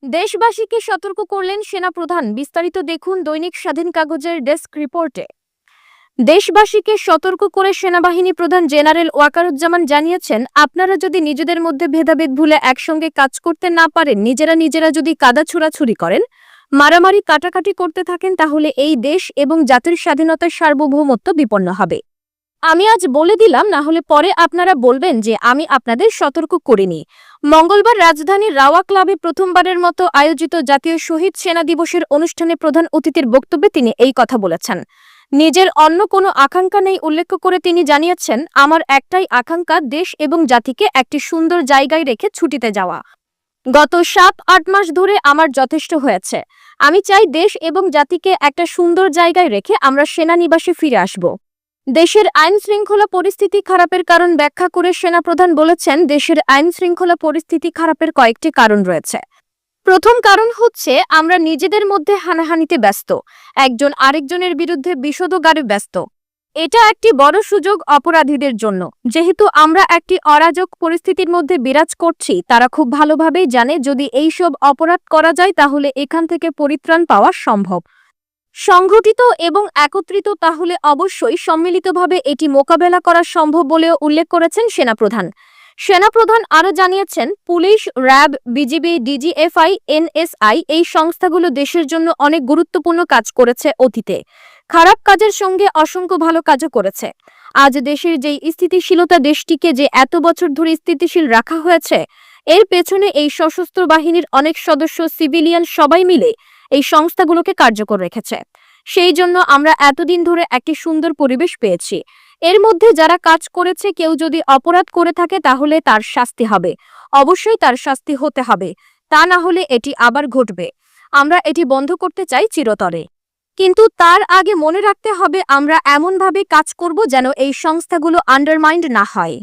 দেশবাসীকে সতর্ক করলেন সেনাপ্রধান। বিস্তারিত দেখুন দৈনিক স্বাধীন কাগজের ডেস্ক রিপোর্টে। দেশবাসীকে সতর্ক করে সেনাবাহিনী প্রধান জেনারেল ওয়াকারুজ্জামান জানিয়েছেন, আপনারা যদি নিজেদের মধ্যে ভেদাভেদ ভুলে একসঙ্গে কাজ করতে না পারেন, নিজেরা যদি কাদা ছোড়াছুড়ি করেন, মারামারি কাটাকাটি করতে থাকেন, তাহলে এই দেশ এবং জাতির স্বাধীনতার সার্বভৌমত্ব বিপন্ন হবে। আমি আজ বলে দিলাম, না হলে পরে আপনারা বলবেন যে আমি আপনাদের সতর্ক করিনি। মঙ্গলবার রাজধানীর রাওয়া ক্লাবে প্রথমবারের মতো আয়োজিত জাতীয় শহীদ সেনা দিবসের অনুষ্ঠানে প্রধান অতিথির বক্তব্যে তিনি এই কথা বলেছেন। নিজের অন্য কোনো আকাঙ্ক্ষা নেই উল্লেখ করে তিনি জানিয়েছেন, আমার একটাই আকাঙ্ক্ষা, দেশ এবং জাতিকে একটি সুন্দর জায়গায় রেখে ছুটিতে যাওয়া। গত 7-8 মাস ধরে আমার যথেষ্ট হয়েছে। আমি চাই দেশ এবং জাতিকে একটা সুন্দর জায়গায় রেখে আমরা সেনানিবাসে ফিরে আসব। দেশের আইন শৃঙ্খলা পরিস্থিতি খারাপের কারণ ব্যাখ্যা করে সেনাপ্রধান বলেছেন, দেশের আইন শৃঙ্খলা পরিস্থিতি খারাপের কয়েকটি কারণ রয়েছে। প্রথম কারণ হচ্ছে আমরা নিজেদের মধ্যে হানাহানিতে ব্যস্ত, একজন আরেকজনের বিরুদ্ধে বিষোদগারে ব্যস্ত। এটা একটি বড় সুযোগ অপরাধীদের জন্য। যেহেতু আমরা একটি অরাজক পরিস্থিতির মধ্যে বিরাজ করছি, তারা খুব ভালোভাবেই জানে যদি এইসব অপরাধ করা যায় তাহলে এখান থেকে পরিত্রাণ পাওয়া সম্ভব। সংগঠিত এবং একত্রিত তাহলে অবশ্যই সম্মিলিতভাবে এটি মোকাবেলা করা সম্ভব বলেও উল্লেখ করেছেন সেনাপ্রধান। সেনাপ্রধান আরও জানিয়েছেন, police, RAB, BGB, DGFI, NSI এই সংস্থাগুলো দেশের জন্য অনেক গুরুত্বপূর্ণ কাজ করেছে অতীতে। খারাপ কাজের সঙ্গে অসংখ্য ভালো কাজও করেছে। আজ দেশের যেই স্থিতিশীলতা, দেশটিকে যে এত বছর ধরে স্থিতিশীল রাখা হয়েছে, এর পেছনে এই সশস্ত্র বাহিনীর অনেক সদস্য, সিভিলিয়ান সবাই মিলে এই সংস্থাগুলোকে কার্যকর রেখেছে। সেই জন্য আমরা এতদিন ধরে একটি সুন্দর পরিবেশ পেয়েছি। এর মধ্যে যারা কাজ করেছে, কেউ যদি অপরাধ করে থাকে তাহলে তার শাস্তি হবে, অবশ্যই তার শাস্তি হতে হবে। তা না হলে এটি আবার ঘটবে। আমরা এটি বন্ধ করতে চাই চিরতরে। কিন্তু তার আগে মনে রাখতে হবে আমরা এমনভাবে কাজ করব যেন এই সংস্থাগুলো আন্ডারমাইন্ড না হয়।